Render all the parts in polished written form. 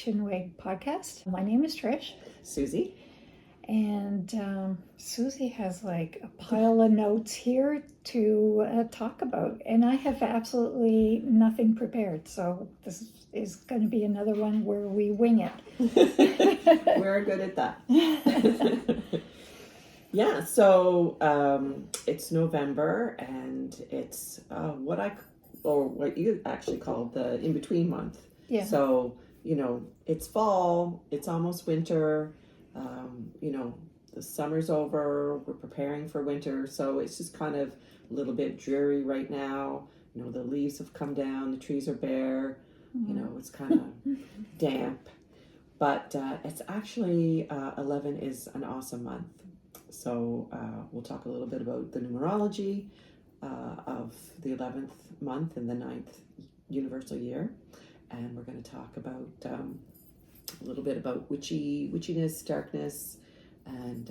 Chinwag podcast. My name is Trish. Susie. And Susie has like a pile of notes here to talk about. And I have absolutely nothing prepared. So this is going to be another one where we wing it. We're good at that. Yeah, so it's November, and it's what you actually call the in-between month. Yeah. So, it's fall, it's almost winter, the summer's over, we're preparing for winter, so it's just kind of a little bit dreary right now. The leaves have come down, the trees are bare, it's kind of damp. But it's actually, 11 is an awesome month. So we'll talk a little bit about the numerology of the 11th month and the 9th universal year. And we're going to talk about a little bit about witchiness, darkness, and,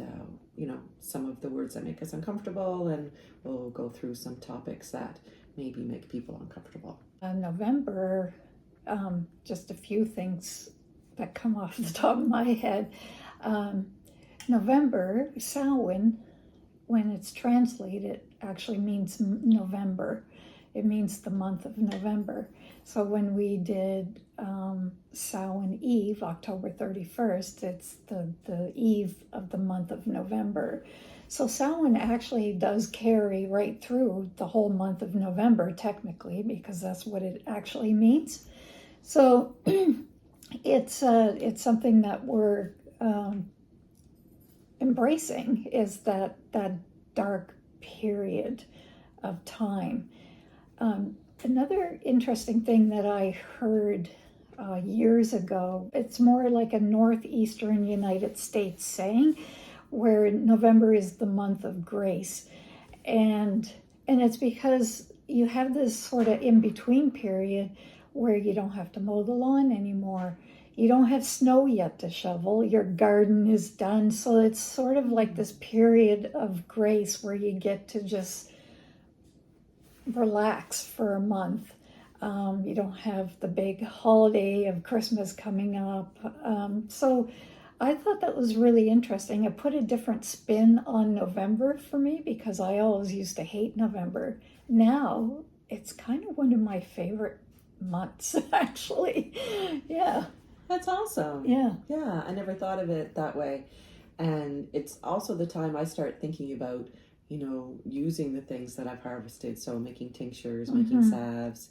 some of the words that make us uncomfortable. And we'll go through some topics that maybe make people uncomfortable. November, just a few things that come off the top of my head. November, Samhain, when it's translated, actually means November. It means the month of November. So when we did Samhain Eve, October 31st, it's the eve of the month of November. So Samhain actually does carry right through the whole month of November, technically, because that's what it actually means. So it's something that we're embracing, is that dark period of time. Another interesting thing that I heard years ago, it's more like a northeastern United States saying, where November is the month of grace. And it's because you have this sort of in-between period where you don't have to mow the lawn anymore. You don't have snow yet to shovel. Your garden is done. So it's sort of like this period of grace where you get to just relax for a month. You don't have the big holiday of Christmas coming up. So I thought that was really interesting. It put a different spin on November for me, because I always used to hate November. Now it's kind of one of my favorite months, actually. Yeah. That's awesome. Yeah. Yeah, I never thought of it that way. And it's also the time I start thinking about, using the things that I've harvested. So making tinctures, making salves,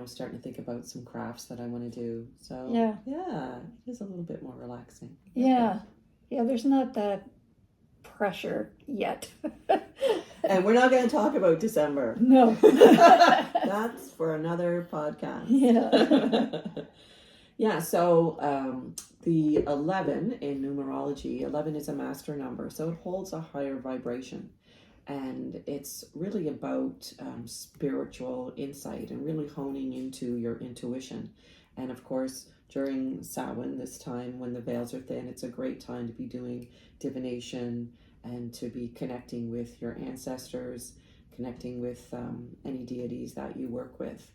starting to think about some crafts that I want to do. So yeah, it is a little bit more relaxing. Yeah. Yeah, there's not that pressure yet. And we're not going to talk about December. No. That's for another podcast. Yeah. Yeah, so the 11 in numerology, 11 is a master number, so it holds a higher vibration. And it's really about spiritual insight and really honing into your intuition. And of course, during Samhain, this time when the veils are thin, it's a great time to be doing divination and to be connecting with your ancestors, connecting with any deities that you work with.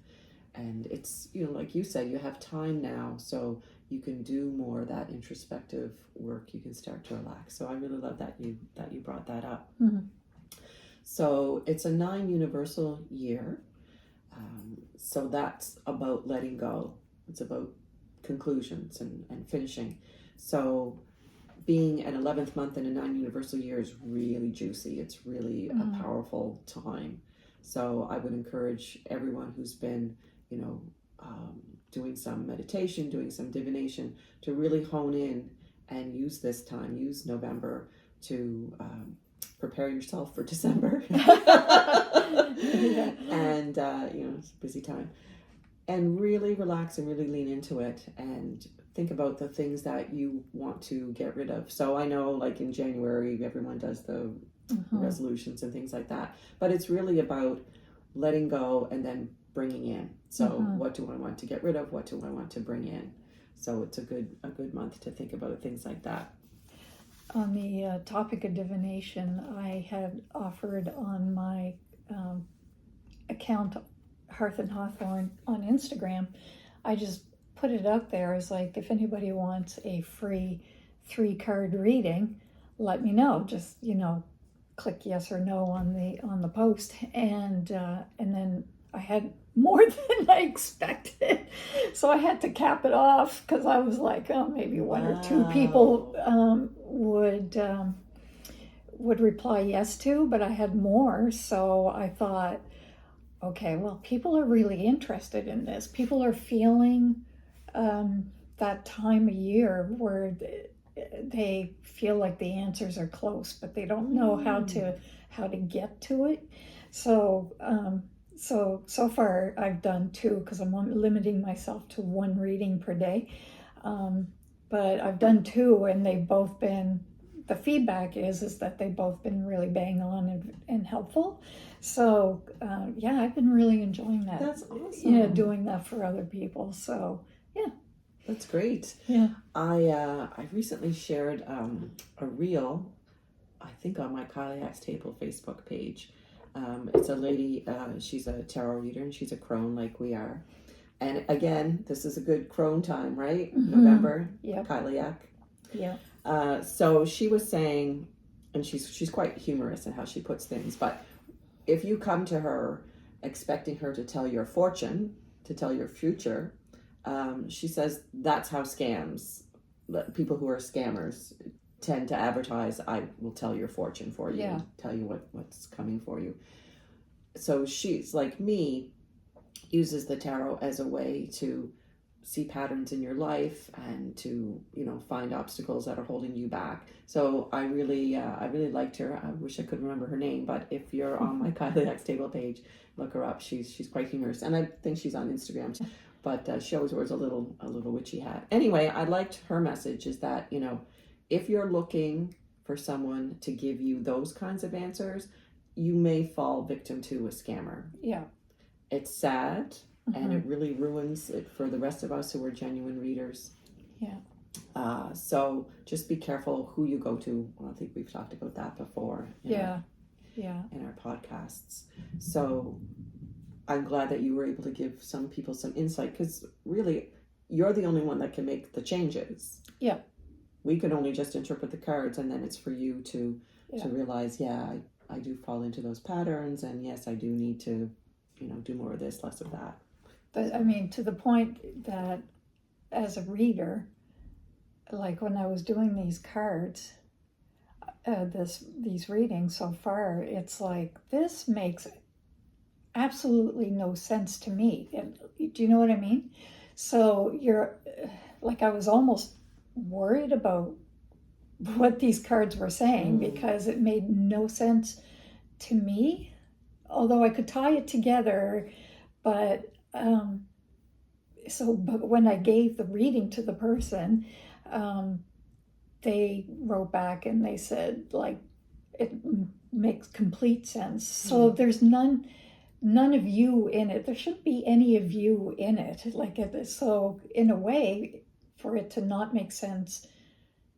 And it's, like you said, you have time now, so you can do more of that introspective work. You can start to relax. So I really love that you brought that up. Mm-hmm. So it's a 9 universal year. So that's about letting go. It's about conclusions and finishing. So being an 11th month in a 9 universal year is really juicy. It's really a powerful time. So I would encourage everyone who's been doing some meditation, doing some divination, to really hone in and use this time, use November to prepare yourself for December. And, it's a busy time. And really relax and really lean into it and think about the things that you want to get rid of. So I know, like in January, everyone does the resolutions and things like that. But it's really about letting go and then bringing in. So what do I want to get rid of? What do I want to bring in? So it's a good month to think about things like that. On the topic of divination, I had offered on my account, Hearth and Hawthorne, on Instagram. I just put it out there as like, if anybody wants a free 3-card reading, let me know. Just, click yes or no on the post. And then I had more than I expected. So I had to cap it off because I was like, oh, maybe one or two people would reply yes to, but I had more. So I thought, okay, well, people are really interested in this. People are feeling that time of year where they feel like the answers are close, but they don't know how to get to it. So so far I've done 2 because I'm limiting myself to 1 reading per day. But I've done 2, and they've both been, the feedback is that they've both been really bang on and helpful. So yeah, I've been really enjoying that. That's awesome. Doing that for other people. So yeah. That's great. Yeah. I recently shared a reel, I think on my Kailiak's Table Facebook page. It's a lady, she's a tarot reader, and she's a crone like we are. And again, this is a good crone time, right? Mm-hmm. November, Yep. Kailiak. Yeah. So she was saying, and she's quite humorous in how she puts things, but if you come to her expecting her to tell your fortune, to tell your future, she says that's how people who are scammers tend to advertise. I will tell your fortune for you, Yeah. tell you what's coming for you. So she's like me, uses the tarot as a way to see patterns in your life and to find obstacles that are holding you back. So I really liked her. I wish I could remember her name, but if you're on my Kailiak's Table page, look her up. She's quite humorous, and I think she's on Instagram. But she always wears a little witchy hat. Anyway, I liked her message, is that if you're looking for someone to give you those kinds of answers, you may fall victim to a scammer. Yeah. It's sad. Mm-hmm. And it really ruins it for the rest of us who are genuine readers. Yeah. So just be careful who you go to. Well, I think we've talked about that before. In our podcasts. So I'm glad that you were able to give some people some insight, because really you're the only one that can make the changes. Yeah. We can only just interpret the cards, and then it's for you to realize, I do fall into those patterns, and yes, I do need to do more of this, less of that. But I mean, to the point that as a reader, like when I was doing these cards, these readings so far, it's like, this makes absolutely no sense to me. Do you know what I mean? So you're like, I was almost worried about what these cards were saying because it made no sense to me, although I could tie it together. But but when I gave the reading to the person, they wrote back and they said, like, it makes complete sense. So there's none of you in it. There shouldn't be any of you in it. So in a way, for it to not make sense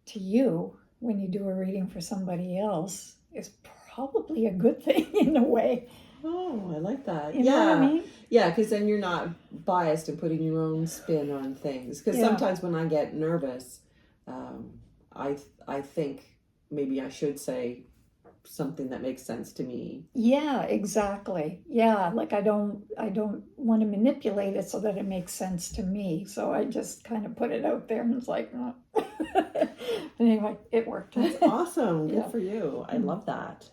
to you when you do a reading for somebody else is probably a good thing in a way. Oh, I like that. You know what I mean? Yeah, because then you're not biased and putting your own spin on things. Because sometimes when I get nervous, I think maybe I should say something that makes sense to me. Yeah, exactly. Yeah, like I don't want to manipulate it so that it makes sense to me. So I just kind of put it out there, and it's like, oh. Anyway, it worked. That's awesome. Good for you. I love that.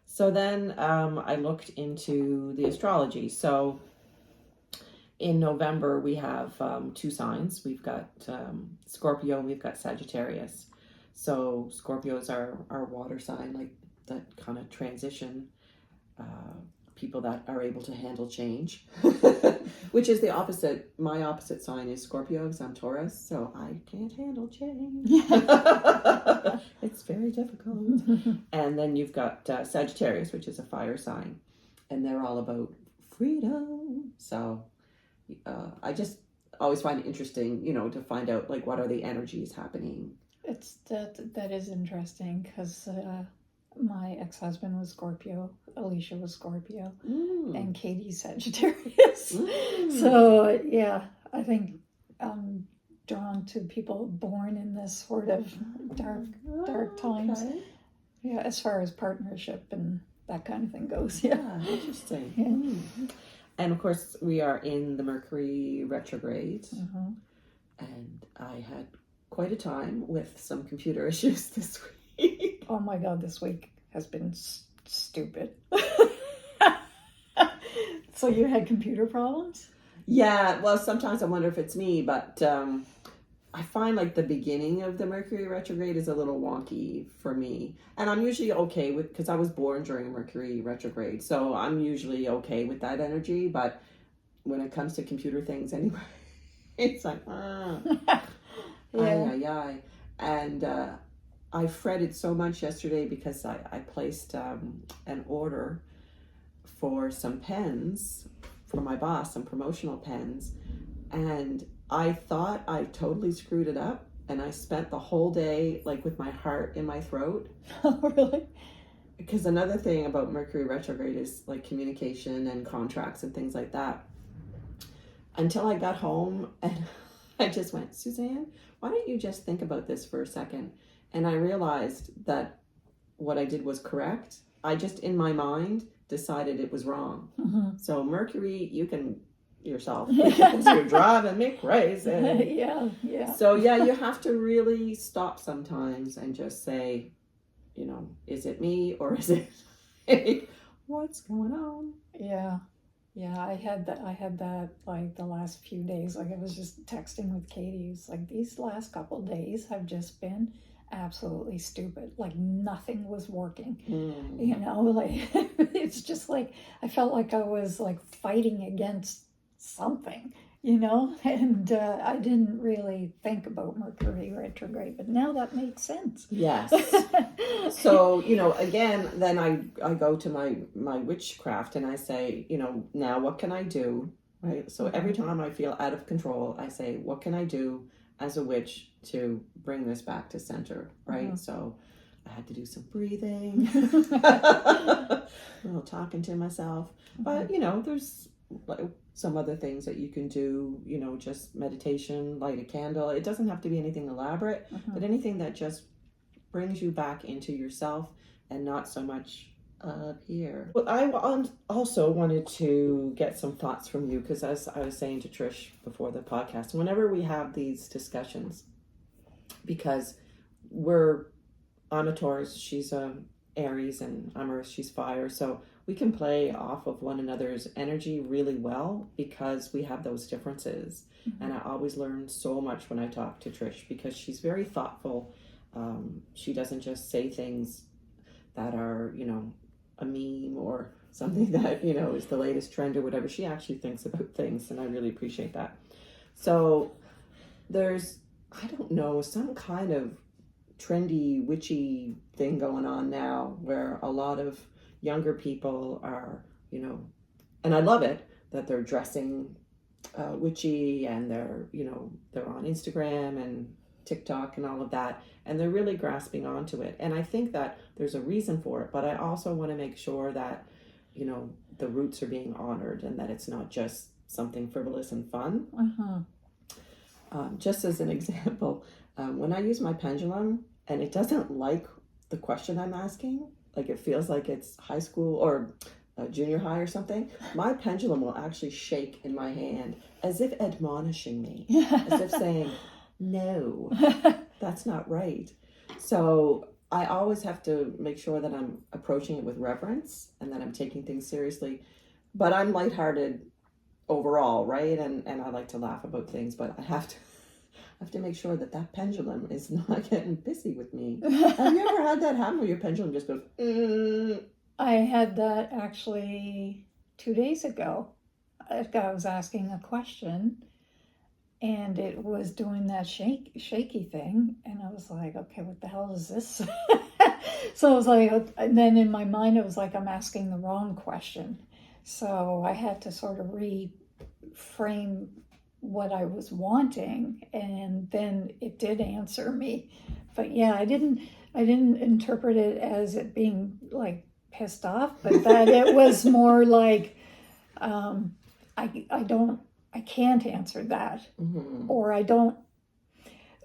So then I looked into the astrology. So in November, we have 2 signs. We've got Scorpio and we've got Sagittarius. So Scorpio is our water sign, like that kind of transition, people that are able to handle change, which is the opposite. My opposite sign is Scorpio, because I'm Taurus, so I can't handle change. It's very difficult. And then you've got Sagittarius, which is a fire sign, and they're all about freedom. So I just always find it interesting, to find out, like, what are the energies happening. That is interesting, because my ex-husband was Scorpio, Alicia was Scorpio, and Katie's Sagittarius. So yeah, I think drawn to people born in this sort of dark times. Okay. Yeah, as far as partnership and that kind of thing goes. Yeah. Interesting. Yeah. And of course, we are in the Mercury retrograde, Mm-hmm. and I had quite a time with some computer issues this week. Oh my God, this week has been stupid. So you had computer problems? Yeah, well, sometimes I wonder if it's me, but I find like the beginning of the Mercury retrograde is a little wonky for me. And I'm usually okay with, because I was born during Mercury retrograde, so I'm usually okay with that energy. But when it comes to computer things anyway, it's like, Yeah. ay. And I fretted so much yesterday because I placed an order for some pens for my boss, some promotional pens, and I thought I totally screwed it up, and I spent the whole day like with my heart in my throat. Oh, really? Because another thing about Mercury retrograde is like communication and contracts and things like that. Until I got home and I just went, Suzanne, why don't you just think about this for a second? And I realized that what I did was correct. I just, in my mind, decided it was wrong. Mm-hmm. So Mercury, you can yourself, because you're driving me crazy. Yeah. So yeah, you have to really stop sometimes and just say, is it me or is it what's going on? Yeah. I had that like the last few days. Like I was just texting with Katie. It's like these last couple days have just been absolutely stupid. Like nothing was working. Like it's just like I felt like I was like fighting against something, and I didn't really think about Mercury retrograde, but now that makes sense. Yes. So again, then I go to my witchcraft and I say, now what can I do, right? So every time I feel out of control, I say, what can I do as a witch to bring this back to center, right? Mm-hmm. So I had to do some breathing, a little talking to myself, but there's like some other things that you can do, just meditation, light a candle. It doesn't have to be anything elaborate, but anything that just brings you back into yourself and not so much up here. Well, I also wanted to get some thoughts from you, because as I was saying to Trish before the podcast, whenever we have these discussions, because I'm a Taurus, she's a Aries, and I'm Earth, she's fire, so we can play off of one another's energy really well because we have those differences. And I always learn so much when I talk to Trish, because she's very thoughtful. She doesn't just say things that are, a meme or something that, is the latest trend or whatever. She actually thinks about things, and I really appreciate that. So there's, I don't know, some kind of trendy, witchy thing going on now where a lot of younger people are, and I love it that they're dressing witchy, and they're on Instagram and TikTok and all of that, and they're really grasping onto it. And I think that there's a reason for it, but I also want to make sure that, the roots are being honored and that it's not just something frivolous and fun. Just as an example, when I use my pendulum and it doesn't like the question I'm asking, like it feels like it's high school or junior high or something, my pendulum will actually shake in my hand as if admonishing me, as if saying, no, that's not right. So I always have to make sure that I'm approaching it with reverence and that I'm taking things seriously. But I'm lighthearted overall, right? And I like to laugh about things, but I have to make sure that pendulum is not getting pissy with me. Have you ever had that happen where your pendulum just goes, I had that actually 2 days ago. A guy was asking a question, and it was doing that shaky thing, and I was like, okay, what the hell is this? So I was like, and then in my mind it was like I'm asking the wrong question. So I had to sort of reframe what I was wanting, and then it did answer me. But yeah, I didn't interpret it as it being like pissed off, but that it was more like I don't I can't answer that, Mm-hmm. or I don't,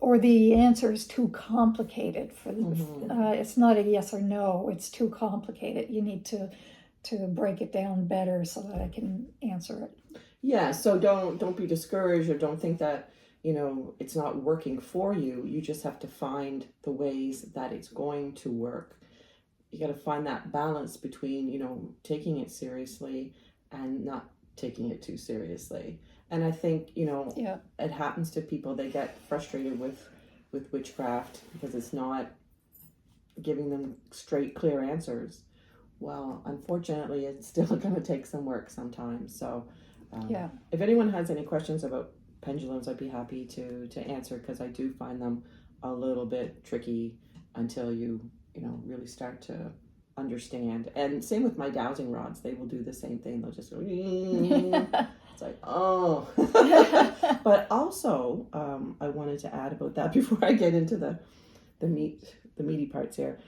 or the answer is too complicated for it's not a yes or no, it's too complicated. You need to break it down better so that I can answer it. Yeah, so don't be discouraged, or don't think that, it's not working for you. You just have to find the ways that it's going to work. You got to find that balance between, taking it seriously and not taking it too seriously. And I think, Yeah. it happens to people. They get frustrated with witchcraft because it's not giving them straight, clear answers. Well, unfortunately, it's still going to take some work sometimes. So, Yeah. if anyone has any questions about pendulums, I'd be happy to answer, because I do find them a little bit tricky until you really start to understand. And same with my dowsing rods; they will do the same thing. They'll just go. It's like, oh. But also, I wanted to add about that before I get into the meaty parts here.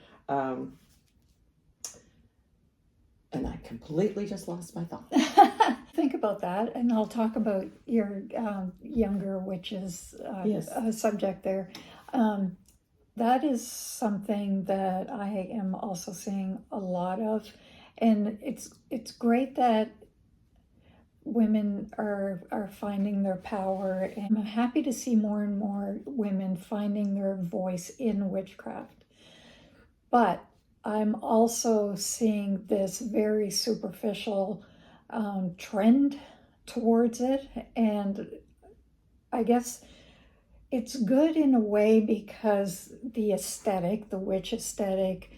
And I completely just lost my thought. Think about that, and I'll talk about your younger witches Yes. Subject there. That is something that I am also seeing a lot of, and it's great that women are finding their power, and I'm happy to see more and more women finding their voice in witchcraft. But I'm also seeing this very superficial trend towards it, and I guess it's good in a way because the aesthetic, the witch aesthetic,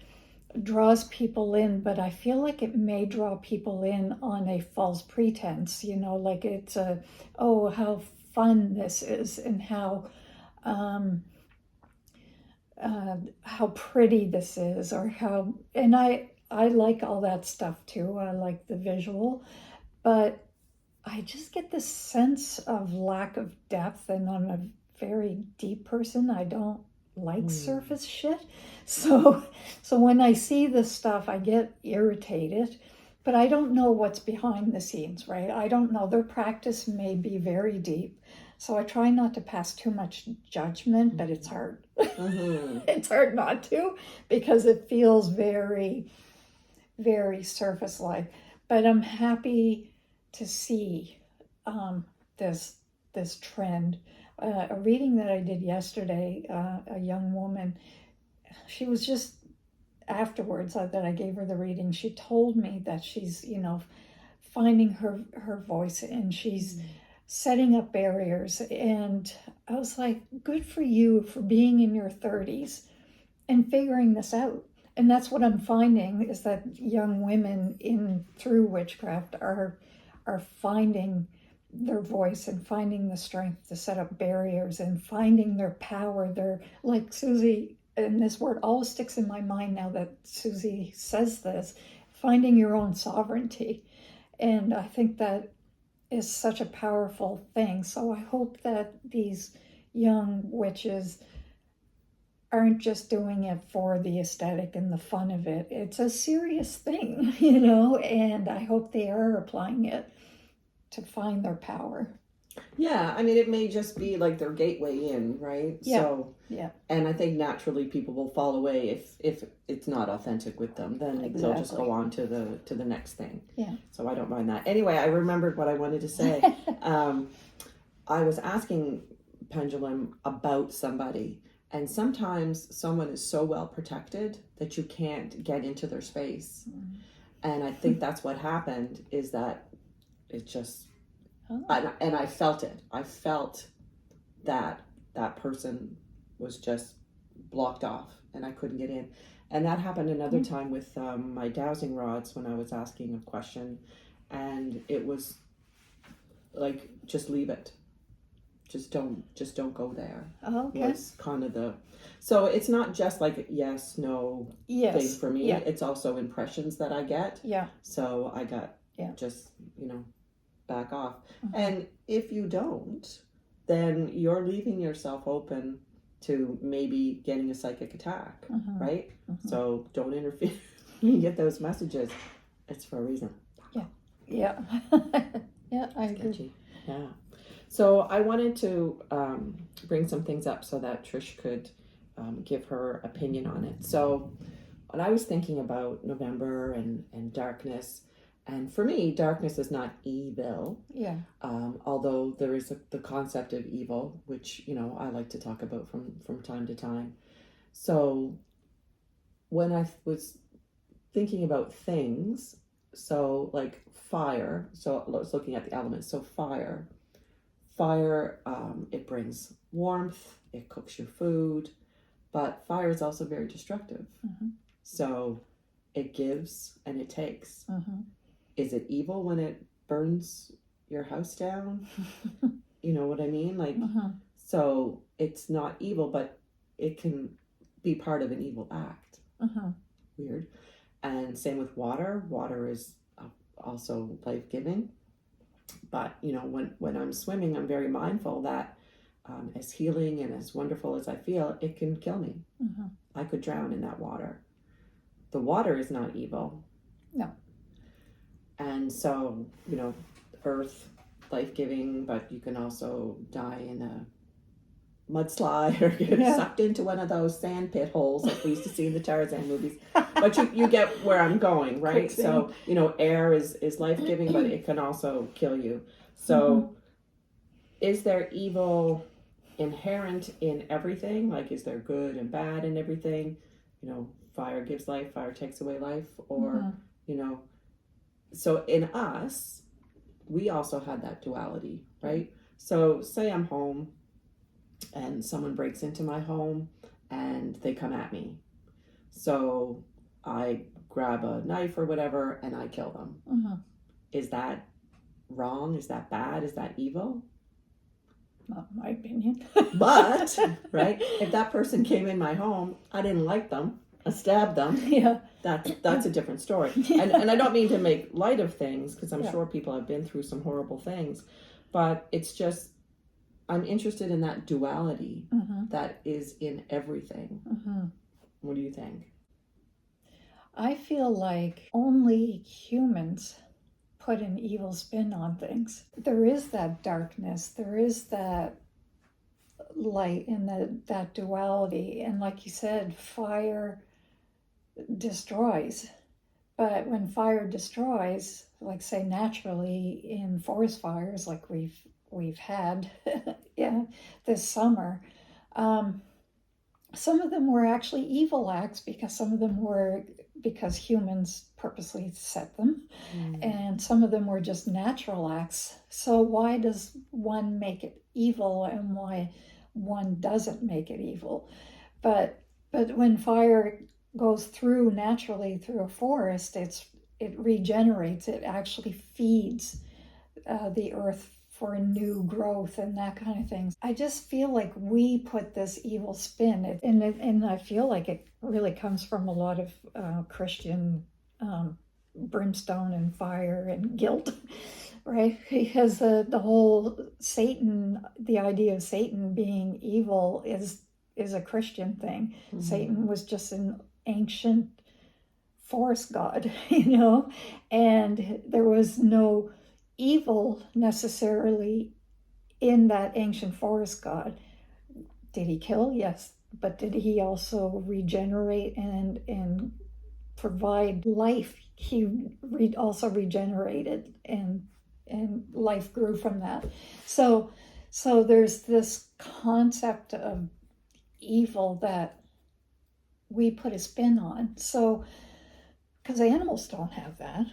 draws people in, but I feel like it may draw people in on a false pretense, like it's oh, how fun this is, and how pretty this is, or how, and I like all that stuff too. I like the visual, but I just get this sense of lack of depth, and I'm a very deep person. I don't like surface shit. So when I see this stuff, I get irritated, but I don't know what's behind the scenes, right? I don't know. Their practice may be very deep. So I try not to pass too much judgment, but it's hard. It's hard not to, because it feels very, very surface-like. But I'm happy to see this trend. A reading that I did yesterday, a young woman, she was just, afterwards that I gave her the reading, she told me that she's, finding her voice, and she's setting up barriers. And I was like, good for you for being in your 30s and figuring this out. And that's what I'm finding, is that young women through witchcraft are finding their voice and finding the strength to set up barriers and finding their power. They're like Susie, and this word always sticks in my mind now that Susie says this, finding your own sovereignty. And I think that is such a powerful thing. So I hope that these young witches aren't just doing it for the aesthetic and the fun of it. It's a serious thing, and I hope they are applying it to find their power. Yeah, I mean, it may just be like their gateway in, right? Yeah. So, yeah. And I think naturally people will fall away if it's not authentic with them. Then they'll just go on to the next thing. Yeah. So I don't mind that. Anyway, I remembered what I wanted to say. I was asking Pendulum about somebody, and sometimes someone is so well protected that you can't get into their space. And I think that's what happened, is that it just, and I felt it. I felt that person was just blocked off and I couldn't get in. And that happened another time with my dowsing rods, when I was asking a question, and it was like, just leave it. Just don't go there. Oh, okay. Was kind of so it's not just like yes, no thing for me. Yeah. It's also impressions that I get. Yeah. So I got just, back off. And if you don't, then you're leaving yourself open to maybe getting a psychic attack, right? So don't interfere when you get those messages. It's for a reason. Yeah. Yeah. Yeah, I agree. Yeah. So I wanted to bring some things up so that Trish could give her opinion on it. So when I was thinking about November and darkness, and for me, darkness is not evil. Yeah. Although there is the concept of evil, which, you know, I like to talk about from time to time. So when I was thinking about things, so like fire, so I was looking at the elements. So fire, it brings warmth, it cooks your food, but fire is also very destructive. Mm-hmm. So it gives and it takes. Mm-hmm. Is it evil when it burns your house down? You know what I mean? Like, so it's not evil, but it can be part of an evil act. Weird. And same with water. Water is also life-giving. But, you know, when I'm swimming, I'm very mindful that as healing and as wonderful as I feel, it can kill me. I could drown in that water. The water is not evil. No. And so, you know, earth, life-giving, but you can also die in a mudslide or get sucked into one of those sand pit holes like we used to see in the Tarzan movies. But you get where I'm going, right? So, you know, air is life-giving, but it can also kill you. So is there evil inherent in everything? Like, is there good and bad in everything? You know, fire gives life, fire takes away life, or, you know, so in us, we also had that duality, right? So say I'm home and someone breaks into my home and they come at me. So I grab a knife or whatever and I kill them. Is that wrong? Is that bad? Is that evil? Not in my opinion. But, right, if that person came in my home, I didn't like them, I stabbed them. Yeah. That's a different story. And I don't mean to make light of things, because I'm sure people have been through some horrible things, but it's just, I'm interested in that duality that is in everything. What do you think? I feel like only humans put an evil spin on things. There is that darkness, there is that light and that duality. And like you said, fire destroys. But when fire destroys, like say naturally in forest fires like we've had this summer, some of them were actually evil acts because some of them were because humans purposely set them, and some of them were just natural acts. So why does one make it evil and why one doesn't make it evil? But when fire goes through naturally through a forest, it regenerates. It actually feeds the earth for new growth and that kind of thing. I just feel like we put this evil spin, and I feel like it really comes from a lot of Christian brimstone and fire and guilt, right? Because the whole Satan, the idea of Satan being evil is a Christian thing. Satan was just an ancient forest god, you know, and there was no evil necessarily in that ancient forest god. Did he kill? Yes. But did he also regenerate and provide life? He also regenerated and life grew from that. So there's this concept of evil that we put a spin on. So, because animals don't have that.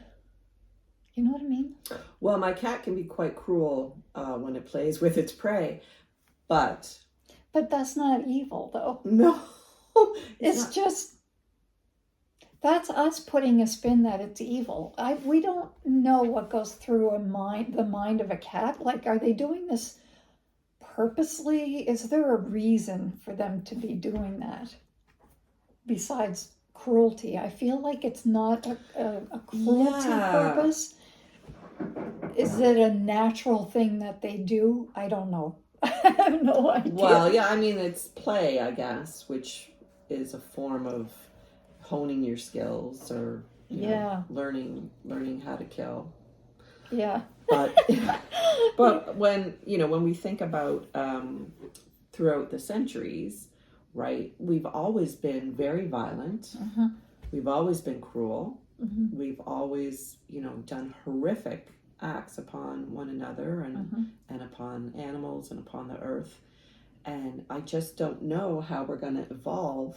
You know what I mean? Well, my cat can be quite cruel when it plays with its prey, but that's not evil, though. No. It's just, that's us putting a spin that it's evil. We don't know what goes through the mind of a cat. Like, are they doing this purposely? Is there a reason for them to be doing that besides cruelty? I feel like it's not a cruelty purpose. Is it a natural thing that they do? I don't know. I have no idea. Well, yeah, I mean, it's play, I guess, which is a form of honing your skills or you know, learning how to kill. Yeah. But when we think about throughout the centuries, right? We've always been very violent. Uh-huh. We've always been cruel. Mm-hmm. We've always, done horrific acts upon one another and upon animals and upon the earth. And I just don't know how we're going to evolve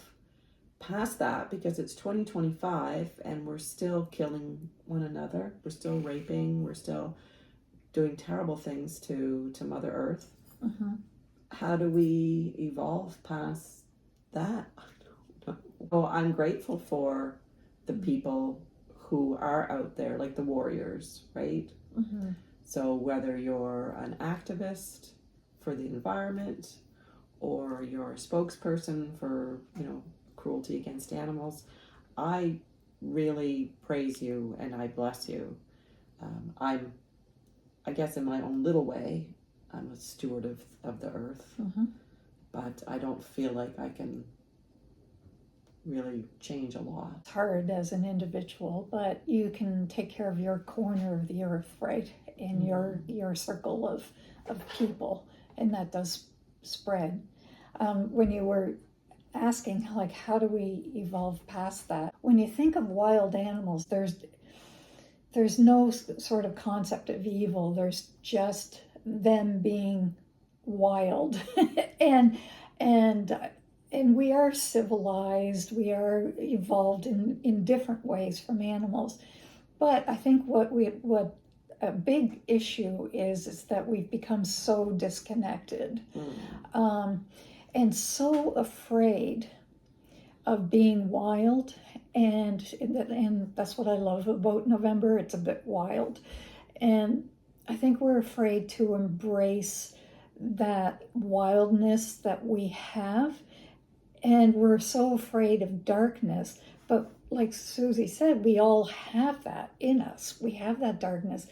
past that, because it's 2025 and we're still killing one another. We're still raping. We're still doing terrible things to Mother Earth. Uh-huh. How do we evolve past that? I don't know. Well, I'm grateful for the people who are out there, like the warriors, right? Mm-hmm. So whether you're an activist for the environment or you're a spokesperson for, cruelty against animals, I really praise you and I bless you. I guess in my own little way, I'm a steward of the earth, but I don't feel like I can really change a lot. It's hard as an individual, but you can take care of your corner of the earth, right? In your circle of people, and that does spread. When you were asking, like, how do we evolve past that? When you think of wild animals, there's no sort of concept of evil. There's just them being wild, and we are civilized. We are evolved in different ways from animals. But I think what a big issue is that we've become so disconnected, and so afraid of being wild, and that's what I love about November. It's a bit wild, and I think we're afraid to embrace that wildness that we have, and we're so afraid of darkness. But like Susie said, we all have that in us. We have that darkness,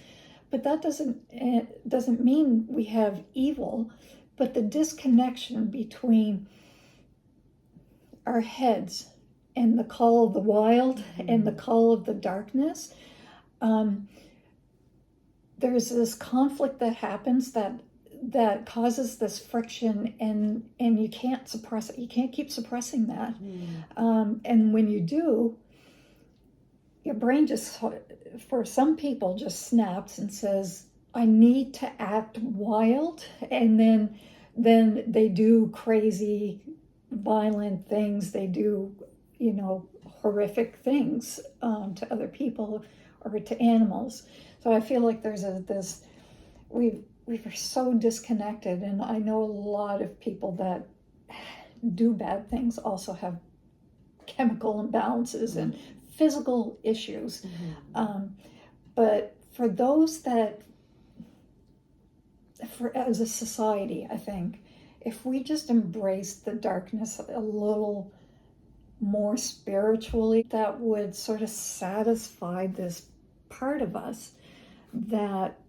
but that doesn't mean we have evil. But the disconnection between our heads and the call of the wild and the call of the darkness, there's this conflict that happens that causes this friction, and you can't suppress it. You can't keep suppressing that. And when you do, your brain just, for some people, just snaps and says, I need to act wild, and then they do crazy, violent things. They do, horrific things to other people or to animals. So I feel like there's we are so disconnected, and I know a lot of people that do bad things also have chemical imbalances and physical issues. But for those that, as a society, I think if we just embrace the darkness a little more spiritually, that would sort of satisfy this part of us that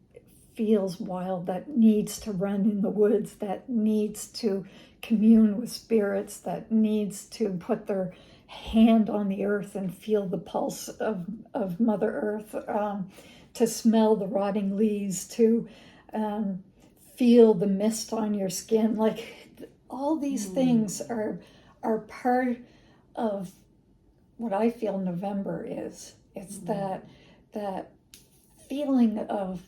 feels wild, that needs to run in the woods, that needs to commune with spirits, that needs to put their hand on the earth and feel the pulse of Mother Earth, to smell the rotting leaves, to feel the mist on your skin. Like, all these things are part of what I feel November is. It's that feeling of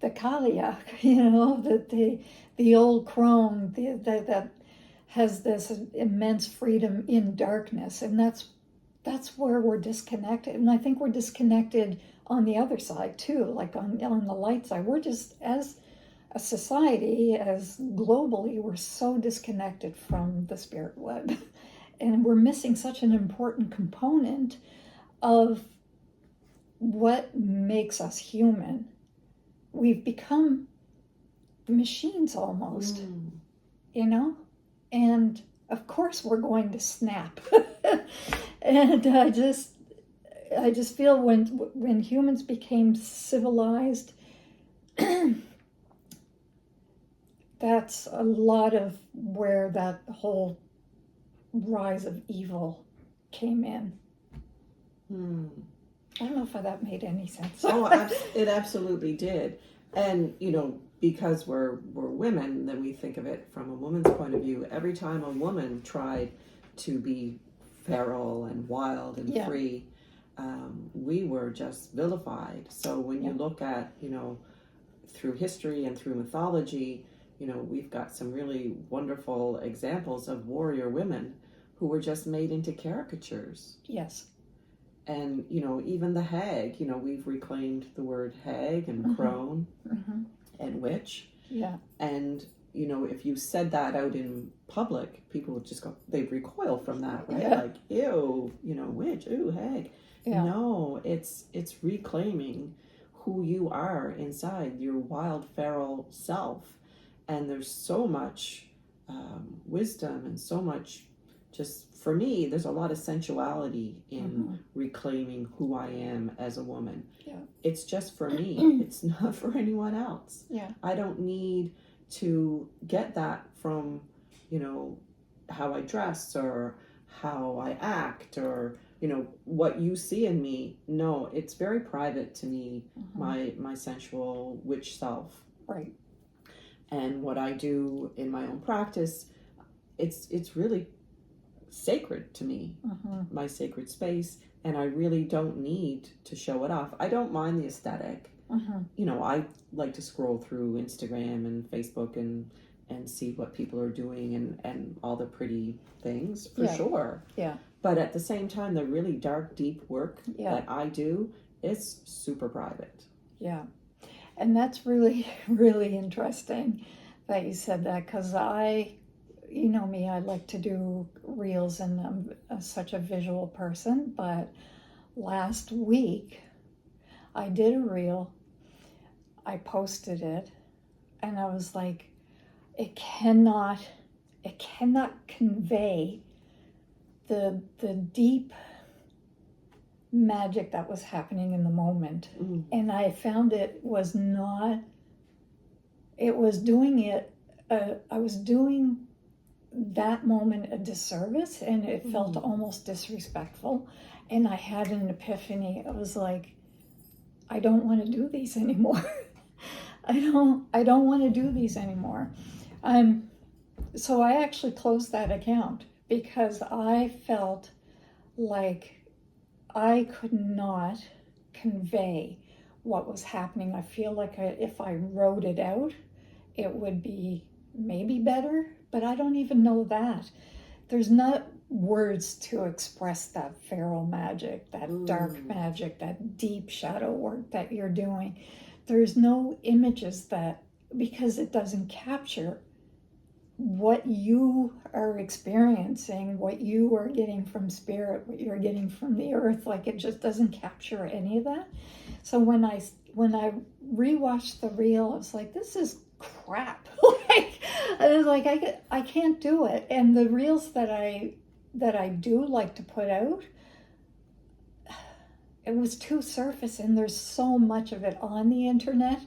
the Kaliak, the old crone that has this immense freedom in darkness, and that's where we're disconnected. And I think we're disconnected on the other side too, like on the light side. We're just, as a society, as globally, we're so disconnected from the spirit web, and we're missing such an important component of what makes us human. We've become machines almost, and of course we're going to snap. And I just feel when humans became civilized, that's a lot of where that whole rise of evil came in. I don't know if that made any sense. It absolutely did. And, because we're women, then we think of it from a woman's point of view. Every time a woman tried to be feral and wild and free, we were just vilified. So when you look at, through history and through mythology, we've got some really wonderful examples of warrior women who were just made into caricatures. Yes. And, even the hag, we've reclaimed the word hag and crone and witch. Yeah. And, if you said that out in public, people would just go, they'd recoil from that, right? Yeah. Like, ew, witch, ew, hag. Yeah. No, it's reclaiming who you are inside, your wild, feral self. And there's so much wisdom and so much, just for me, there's a lot of sensuality in reclaiming who I am as a woman. Yeah. It's just for me. It's not for anyone else. Yeah. I don't need to get that from, how I dress or how I act or, what you see in me. No, it's very private to me, my sensual witch self. Right. And what I do in my own practice, it's really sacred to me, my sacred space, and I really don't need to show it off. I don't mind the aesthetic. I like to scroll through Instagram and Facebook and see what people are doing and all the pretty things, for sure. Yeah. But at the same time, the really dark, deep work that I do is super private. Yeah. And that's really, really interesting that you said that, because you know me, I like to do reels and I'm such a visual person. But last week I did a reel, I posted it, and I was like, it cannot convey the deep magic that was happening in the moment. And I found it was doing I was doing that moment a disservice, and it felt almost disrespectful. And I had an epiphany. I was like, I don't want to do these anymore. I don't want to do these anymore. So I actually closed that account because I felt like I could not convey what was happening. I feel like if I wrote it out, it would be maybe better, but I don't even know that. There's not words to express that feral magic, that dark magic, that deep shadow work that you're doing. There's no images because it doesn't capture what you are experiencing, what you are getting from spirit, what you're getting from the earth. Like, it just doesn't capture any of that. So when I rewatched the reel, I was like, this is crap. I was like, I can't do it. And the reels that I do like to put out, it was too surface, and there's so much of it on the internet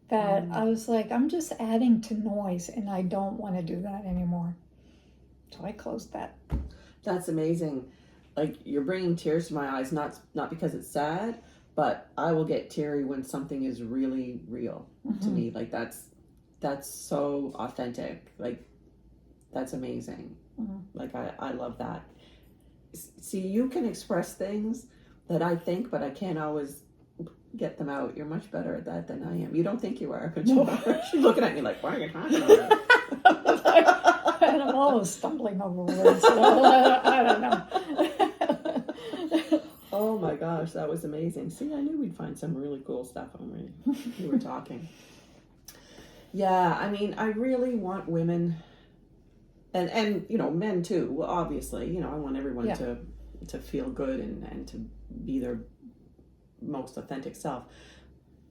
that I was like, I'm just adding to noise, and I don't want to do that anymore. So I closed that. That's amazing. Like, you're bringing tears to my eyes, not because it's sad, but I will get teary when something is really real to me. Like, that's so authentic. Like, that's amazing. Like, I love that. See, you can express things that I think, but I can't always get them out. You're much better at that than I am. You don't think you are, but you are. She's looking at me like, what are you talking about? And I'm always stumbling over words. So I don't know. Oh my gosh, that was amazing. See, I knew we'd find some really cool stuff when we were talking. Yeah, I mean, I really want women, and men too. Well, obviously, I want everyone to feel good and to be their most authentic self.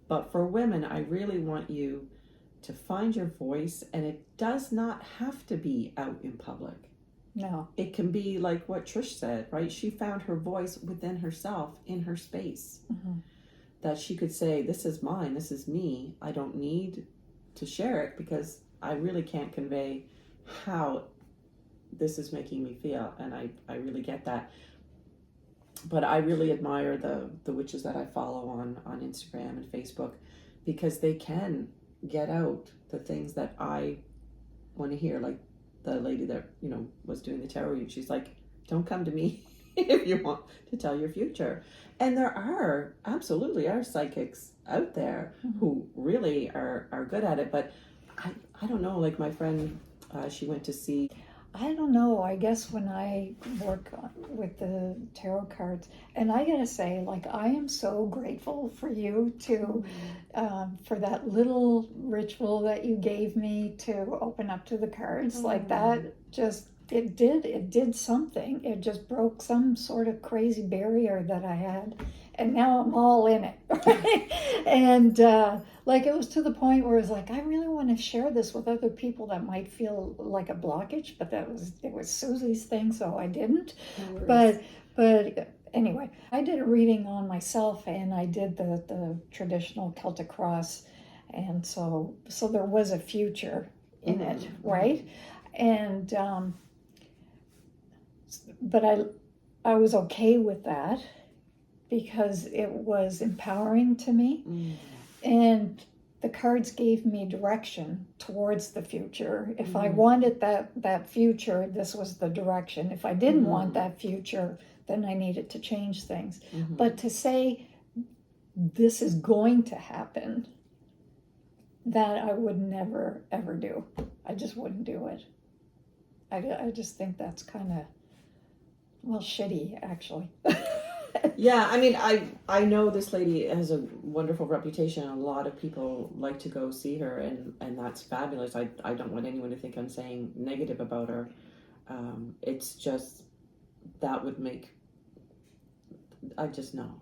But for women, I really want you to find your voice, and it does not have to be out in public. No. It can be like what Trish said, right? She found her voice within herself, in her space. That she could say, this is mine, this is me. I don't need to share it because I really can't convey how this is making me feel. And I really get that. but I really admire the witches that I follow on Instagram and Facebook, because they can get out the things that I want to hear. Like the lady that, you know, was doing the tarot reading, she's like, don't come to me if you want to tell your future. And there are absolutely are psychics out there who really are good at it. But I don't know, like my friend, she went to see. I don't know. I guess when I work with the tarot cards, and I gotta say, like, I am so grateful for you to, for that little ritual that you gave me to open up to the cards. Like that, just it did something. It just broke some sort of crazy barrier that I had, and now I'm all in it. Right? And like it was to the point where it's like I really want to share this with other people that might feel like a blockage, but it was Susie's thing, so I didn't. But anyway, I did a reading on myself, and I did the traditional Celtic cross, and so there was a future in it, right? And but I was okay with that because it was empowering to me. And the cards gave me direction towards the future. If I wanted that future, this was the direction. If I didn't want that future, then I needed to change things. But to say this is going to happen, that I would never, ever do. I just wouldn't do it. I just think that's kind of, well, shitty, actually. Yeah, I mean, I know this lady has a wonderful reputation. A lot of people like to go see her, and that's fabulous. I don't want anyone to think I'm saying negative about her. It's just that would make, I just know.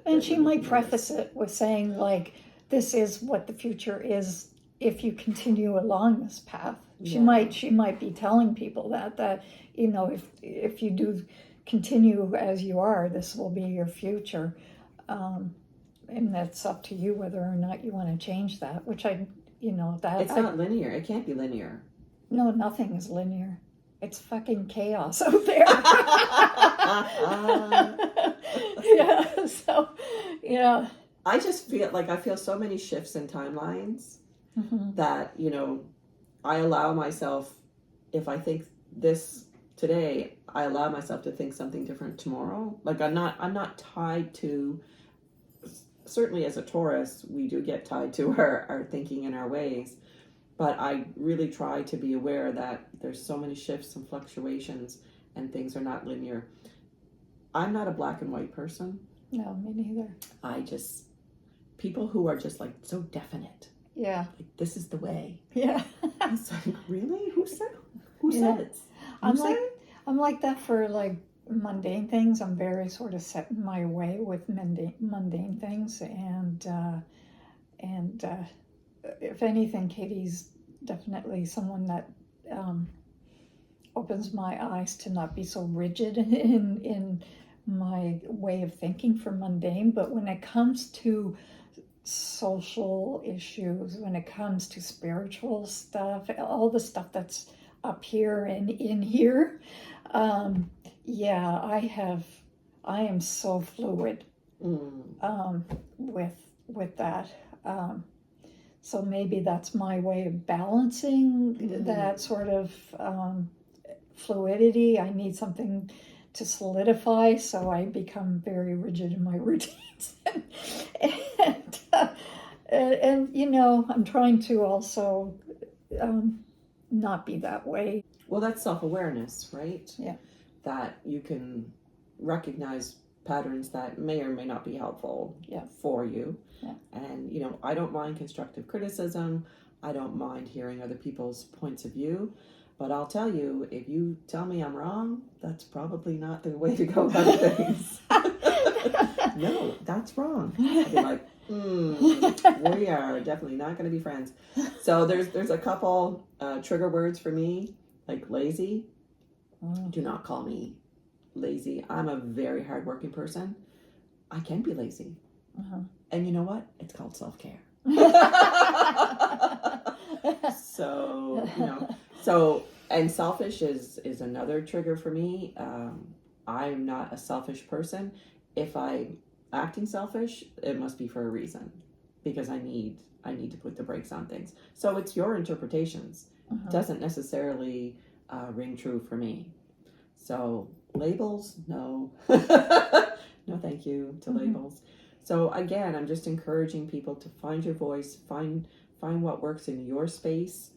And she might preface it with saying, like, this is what the future is if you continue along this path. She might be telling people that you know, if you do continue as you are, this will be your future, and that's up to you whether or not you want to change that. Which that it's not linear. It can't be linear. No, nothing is linear. It's fucking chaos out there. Yeah. So, yeah. I just feel like I feel so many shifts in timelines that, you know, I allow myself, if I think this today, I allow myself to think something different tomorrow. Like I'm not tied to, certainly as a Taurus, we do get tied to our thinking and our ways, but I really try to be aware that there's so many shifts and fluctuations and things are not linear. I'm not a black and white person. No, me neither. People who are just like so definite. Yeah. Like, this is the way. Yeah. It's like, really? Who said it? I'm like that for like mundane things. I'm very sort of set in my way with mundane things, and if anything, Katie's definitely someone that opens my eyes to not be so rigid in my way of thinking for mundane. But when it comes to social issues, when it comes to spiritual stuff, all the stuff that's up here and in here, I am so fluid with that. So maybe that's my way of balancing that sort of fluidity. I need something to solidify, so I become very rigid in my routines. And you know, I'm trying to also not be that way. Well, that's self-awareness, right? Yeah. That you can recognize patterns that may or may not be helpful for you. Yeah. And, you know, I don't mind constructive criticism. I don't mind hearing other people's points of view. But I'll tell you, if you tell me I'm wrong, that's probably not the way to go about things. No, that's wrong. I'd be like, we are definitely not going to be friends. So there's a couple trigger words for me, like lazy. Do not call me lazy. I'm a very hardworking person. I can be lazy. And you know what? It's called self-care. So, you know, and selfish is another trigger for me. I'm not a selfish person. If I'm acting selfish, it must be for a reason, because I need to put the brakes on things. So it's your interpretations. Doesn't necessarily ring true for me. So labels, no. No thank you to labels. So again, I'm just encouraging people to find your voice, find what works in your space,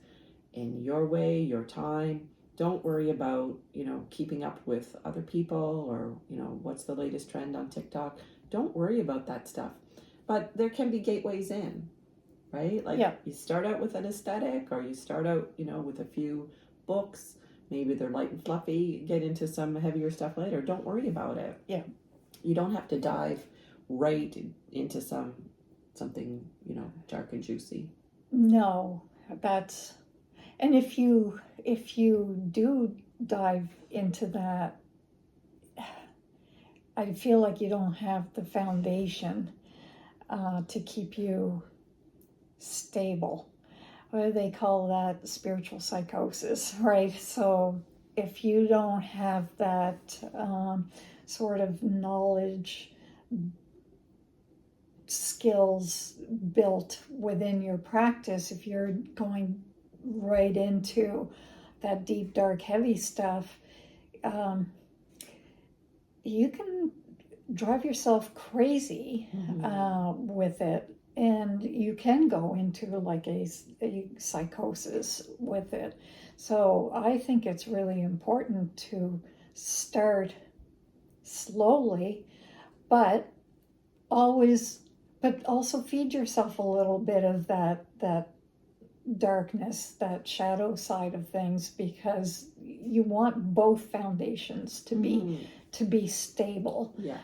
in your way, your time. Don't worry about, keeping up with other people, or, what's the latest trend on TikTok. Don't worry about that stuff. But there can be gateways in, right? Like, you start out with an aesthetic, or you start out, with a few books. Maybe they're light and fluffy, get into some heavier stuff later. Don't worry about it. Yeah. You don't have to dive right into something, dark and juicy. No, that's, and if you do dive into that, I feel like you don't have the foundation to keep you stable. What do they call that? Spiritual psychosis, right? So if you don't have that sort of knowledge, skills built within your practice, if you're going right into that deep, dark, heavy stuff, you can drive yourself crazy with it. And you can go into like a psychosis with it. So I think it's really important to start slowly, but also feed yourself a little bit of that darkness, that shadow side of things, because you want both foundations to be stable. Yes.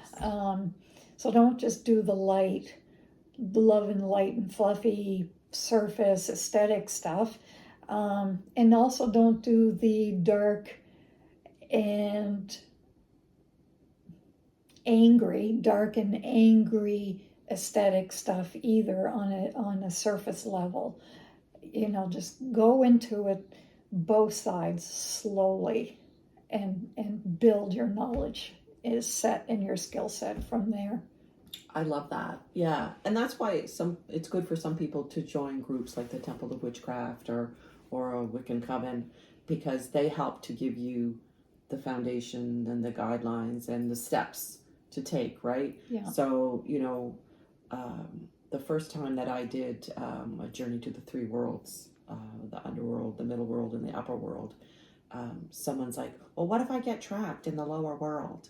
So don't just do the love and light and fluffy surface aesthetic stuff, and also don't do the dark and angry aesthetic stuff either on a surface level. Just go into it both sides slowly, and build your knowledge is set in your skill set from there. I love that. Yeah. And that's why it's good for some people to join groups like the Temple of Witchcraft or a Wiccan Coven, because they help to give you the foundation and the guidelines and the steps to take, right? Yeah. So, the first time that I did a journey to the three worlds, the underworld, the middle world, and the upper world, someone's like, well, what if I get trapped in the lower world?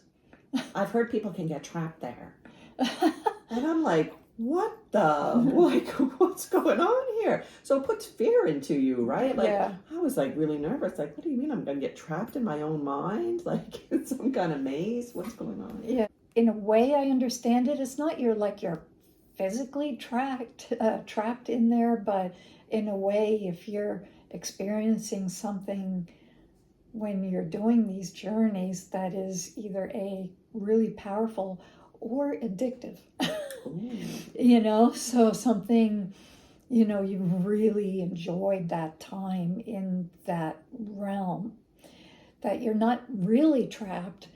I've heard people can get trapped there. And I'm like, what's going on here? So it puts fear into you, right? Like, I was like really nervous. Like, what do you mean I'm going to get trapped in my own mind? Like, it's some kind of maze? What's going on? Yeah. In a way, I understand it. It's not you're physically trapped in there, but in a way, if you're experiencing something when you're doing these journeys that is either really powerful or addictive, so something, you really enjoyed that time in that realm, that you're not really trapped,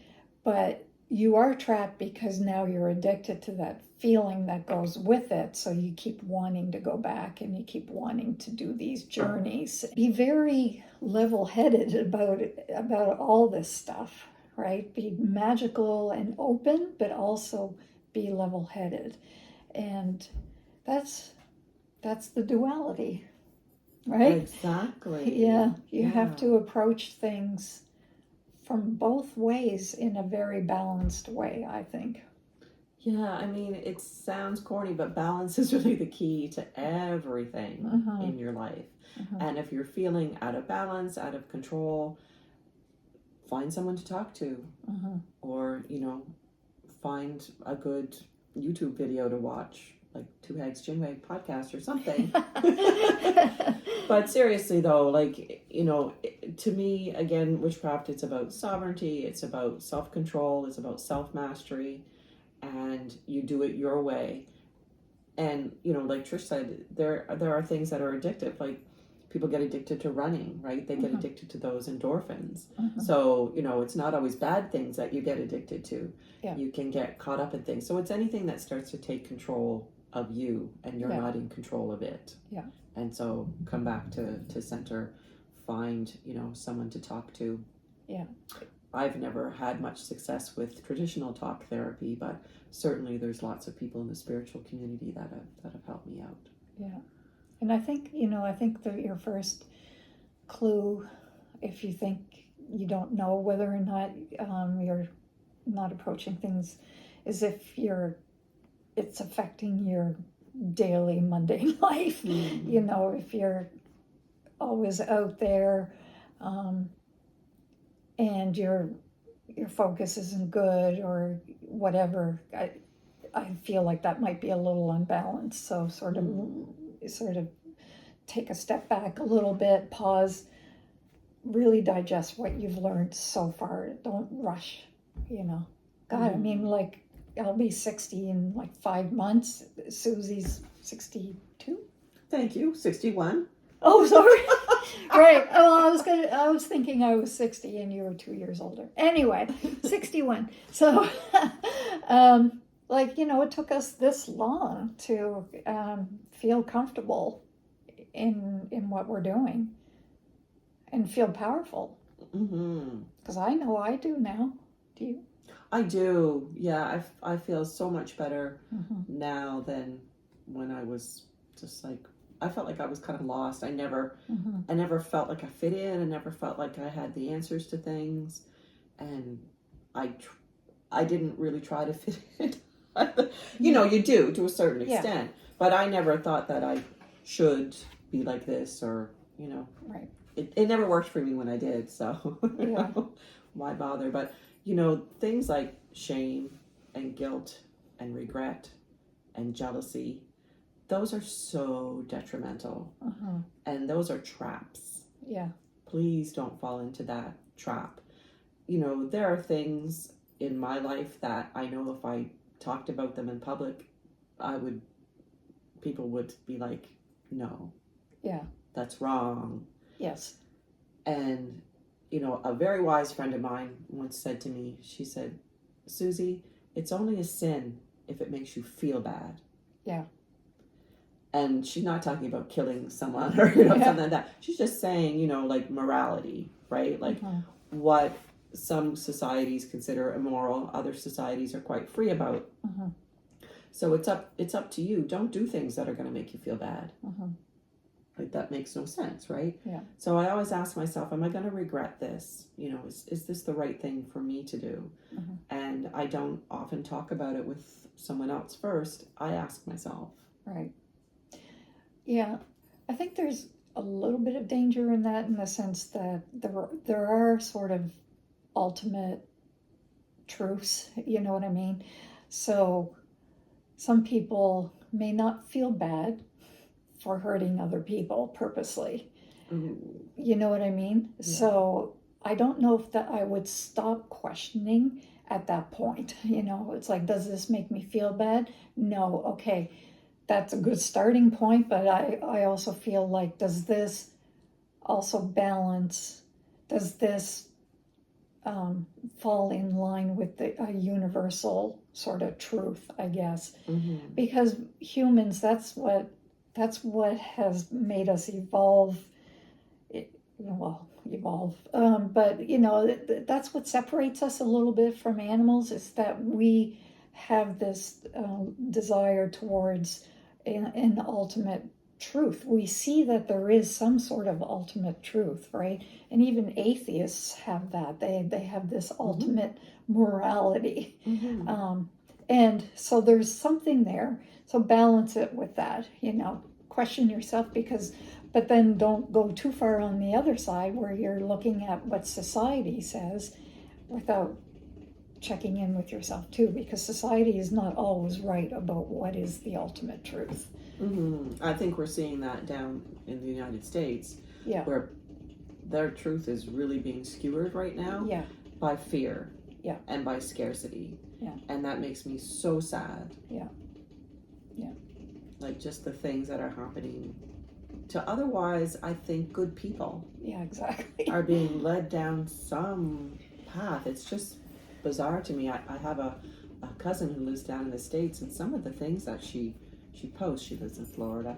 but you are trapped because now you're addicted to that feeling that goes with it. So you keep wanting to go back and you keep wanting to do these journeys. Be very level-headed about all this stuff, right? Be magical and open, but also be level-headed. And that's the duality, right? Exactly. Yeah, you have to approach things from both ways in a very balanced way, I think. Yeah, I mean, it sounds corny, but balance is really the key to everything in your life. And if you're feeling out of balance, out of control, find someone to talk to, or, find a good YouTube video to watch, like Two Hags Chinwag podcast or something. But seriously though, to me, again, witchcraft, it's about sovereignty, it's about self-control, it's about self-mastery, and you do it your way. And, like Trish said, there are things that are addictive. Like, people get addicted to running, right? They get Mhm. addicted to those endorphins. Mhm. So, it's not always bad things that you get addicted to. Yeah. You can get caught up in things. So it's anything that starts to take control of you and you're Yeah. not in control of it. Yeah. And so come back to center, find, someone to talk to. Yeah. I've never had much success with traditional talk therapy, but certainly there's lots of people in the spiritual community that have helped me out. Yeah. And I think, that your first clue, if you think you don't know whether or not you're not approaching things, is if it's affecting your daily mundane life. If you're always out there, and your focus isn't good or whatever, I feel like that might be a little unbalanced. So sort of take a step back a little bit, pause, really digest what you've learned so far. Don't rush, God, I mean, like, I'll be 60 in like 5 months. Susie's 62. Thank you. 61. Oh, sorry. Right. Oh, I was thinking I was 60 and you were 2 years older. Anyway, 61. So, it took us this long to feel comfortable in what we're doing and feel powerful. Because I know I do now. Do you? I do. Yeah, I feel so much better now than when I was just like, I felt like I was kind of lost. I never felt like I fit in. I never felt like I had the answers to things, and I didn't really try to fit in. You do to a certain extent, but I never thought that I should be like this or Right. It never worked for me when I did. So why bother? But things like shame and guilt and regret and jealousy, those are so detrimental. And those are traps. Yeah. Please don't fall into that trap. There are things in my life that I know if I talked about them in public, people would be like, no. Yeah. That's wrong. Yes. And, a very wise friend of mine once said to me, she said, Susie, it's only a sin if it makes you feel bad. Yeah. And she's not talking about killing someone or something like that. She's just saying, like morality, right? Like what some societies consider immoral, other societies are quite free about. So it's up to you. Don't do things that are going to make you feel bad. Like that makes no sense, right? Yeah. So I always ask myself, am I going to regret this? Is this the right thing for me to do? And I don't often talk about it with someone else first. I ask myself. Right. Yeah, I think there's a little bit of danger in that, in the sense that there are sort of ultimate truths, you know what I mean? So some people may not feel bad for hurting other people purposely. You know what I mean? Yeah. So I don't know if that I would stop questioning at that point. It's like, does this make me feel bad? No. Okay. That's a good starting point, but I also feel like, does this also balance, does this fall in line with a universal sort of truth, I guess? Because humans, that's what has made us evolve. But that's what separates us a little bit from animals, is that we have this desire towards an ultimate truth. We see that there is some sort of ultimate truth, right? And even atheists have that. They have this ultimate morality. And so there's something there. So balance it with that, question yourself, but then don't go too far on the other side where you're looking at what society says without checking in with yourself too, because society is not always right about what is the ultimate truth. I think we're seeing that down in the United States, where their truth is really being skewered right now by fear and by scarcity. And that makes me so sad. Like just the things that are happening to otherwise, I think, good people Yeah, exactly. are being led down some path. It's just bizarre to me. I have a cousin who lives down in the States, and some of the things that she posts, she lives in Florida,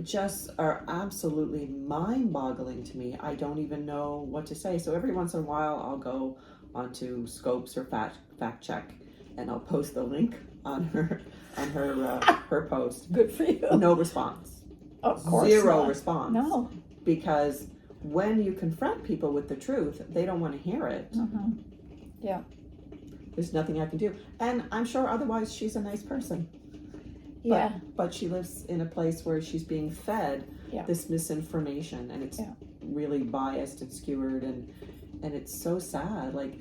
just are absolutely mind-boggling to me. I don't even know what to say. So every once in a while, I'll go onto Scopes or Fact Check, and I'll post the link on her her post. Good for you. No response. Of course Zero not. response. No. Because when you confront people with the truth, they don't want to hear it. Yeah. There's nothing I can do. And I'm sure otherwise she's a nice person. Yeah. But she lives in a place where she's being fed this misinformation, and it's really biased and skewered, and it's so sad. Like,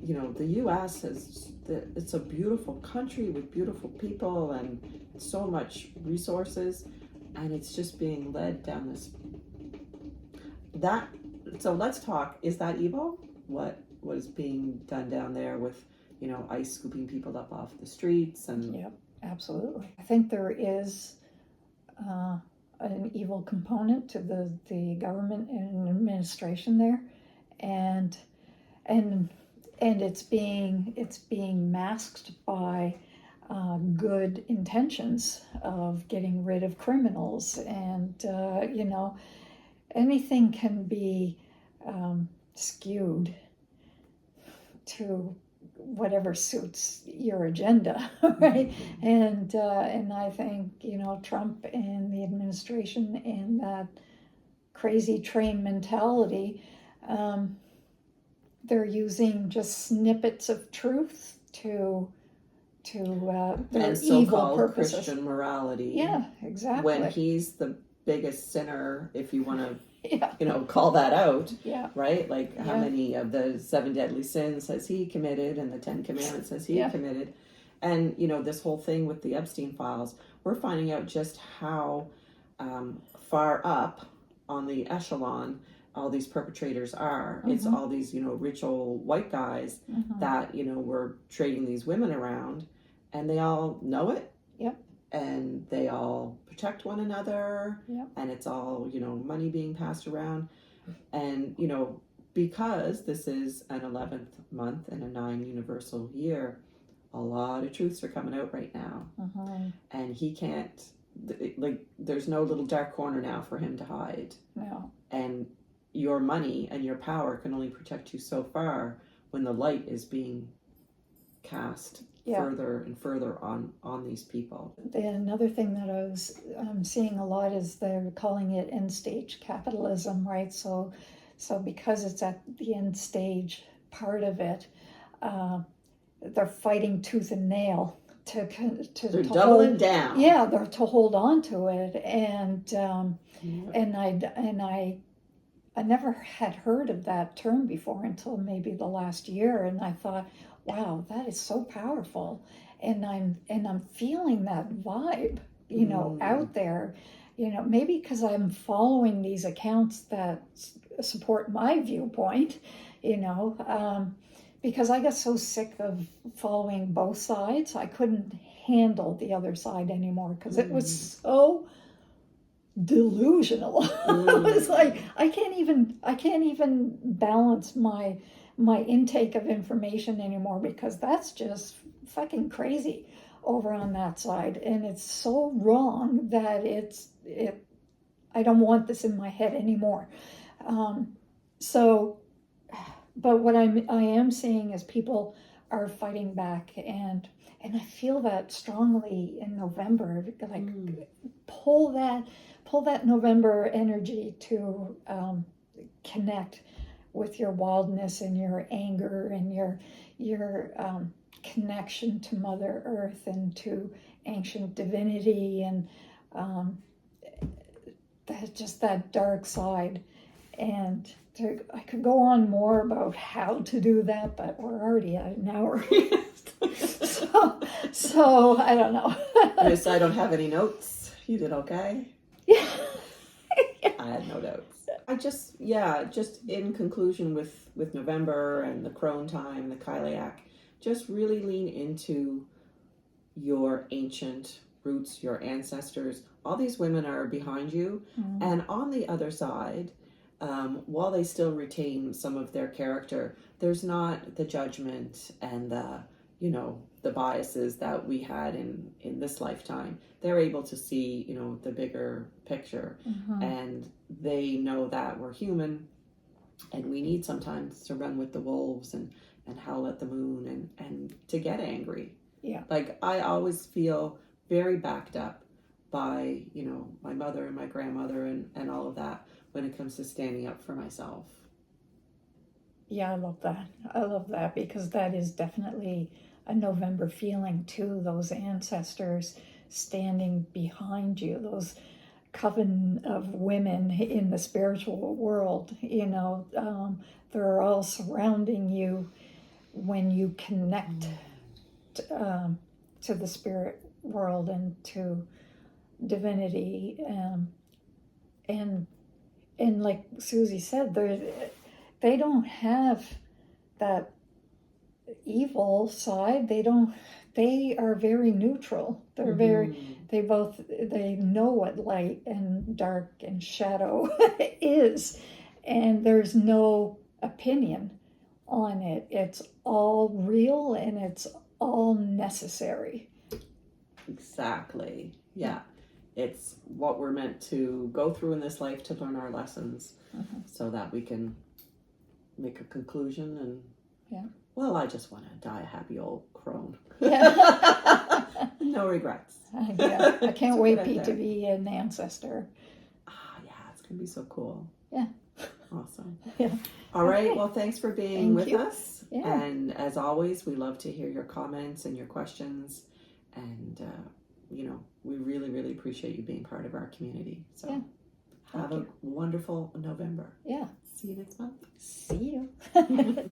you know, the U.S. it's a beautiful country with beautiful people and so much resources, and it's just being led down this. So let's talk. Is that evil? What is being done down there with, you know, ICE scooping people up off the streets and? Yep, absolutely. I think there is an evil component to the government and administration there, and it's being masked by good intentions of getting rid of criminals, and you know, anything can be skewed to whatever suits your agenda, right? And I think, you know, Trump and the administration and that crazy train mentality, they're using just snippets of truth to their and evil so-called purposes. Christian morality. Yeah, exactly. When he's the biggest sinner, if you want to, yeah, you know, call that out, yeah, right? Like, how many of the 7 deadly sins has he committed, and the 10 commandments has he committed? And, you know, this whole thing with the Epstein files, we're finding out just how far up on the echelon all these perpetrators are. It's all these, you know, rich old white guys that, you know, were trading these women around, and they all know it. Yep. And they all protect one another. Yep. And it's all, you know, money being passed around. And, you know, because this is an 11th month and a 9 universal year, a lot of truths are coming out right now. And he can't, like, there's no little dark corner now for him to hide. No. And your money and your power can only protect you so far when the light is being cast further and further on these people. Another thing that I was seeing a lot is they're calling it end stage capitalism, right? So because it's at the end stage part of it, they're fighting tooth and nail to they're doubling down. Yeah, they're to hold on to it, and I never had heard of that term before until maybe the last year, and I thought, wow, that is so powerful, and I'm feeling that vibe, you know, out there, you know, maybe because I'm following these accounts that support my viewpoint, you know, because I got so sick of following both sides, I couldn't handle the other side anymore because it was so delusional. It's like I can't even balance my intake of information anymore, because that's just fucking crazy over on that side, and it's so wrong that I don't want this in my head anymore. But what I am seeing is people are fighting back, and I feel that strongly in November. Like pull that November energy to connect with your wildness and your anger and your connection to Mother Earth and to ancient divinity, and that dark side. And I could go on more about how to do that, but we're already at an hour. so I don't know. Yes, I don't have any notes. You did okay? Yeah. I had no notes. I just in conclusion with November and the crone time, the Kailiak, just really lean into your ancient roots, your ancestors, all these women are behind you. Mm. And on the other side, while they still retain some of their character, there's not the judgment and the, you know, the biases that we had in this lifetime. They're able to see, you know, the bigger picture, Mhm. and they know that we're human and we need sometimes to run with the wolves and howl at the moon and to get angry. Yeah. Like, I always feel very backed up by, you know, my mother and my grandmother and all of that when it comes to standing up for myself. Yeah, I love that. I love that because that is definitely a November feeling too. Those ancestors standing behind you, those coven of women in the spiritual world, you know, they're all surrounding you when you connect to the spirit world and to divinity. And like Susie said, they don't have that evil side. They are very neutral. They're very, they know what light and dark and shadow is, and there's no opinion on it. It's all real and it's all necessary. Exactly. Yeah. It's what we're meant to go through in this life to learn our lessons, so that we can make a conclusion. And well, I just want to die a happy old crone. Yeah. No regrets. Yeah, I can't wait, Pete, to there. be an ancestor. Yeah, it's gonna be so cool. Yeah. Awesome. Yeah. All right. Okay. Well, thanks for being Thank with you. us. Yeah. And as always, we love to hear your comments and your questions. And you know, we really, really appreciate you being part of our community. So have a wonderful November. Yeah. See you next month. See you.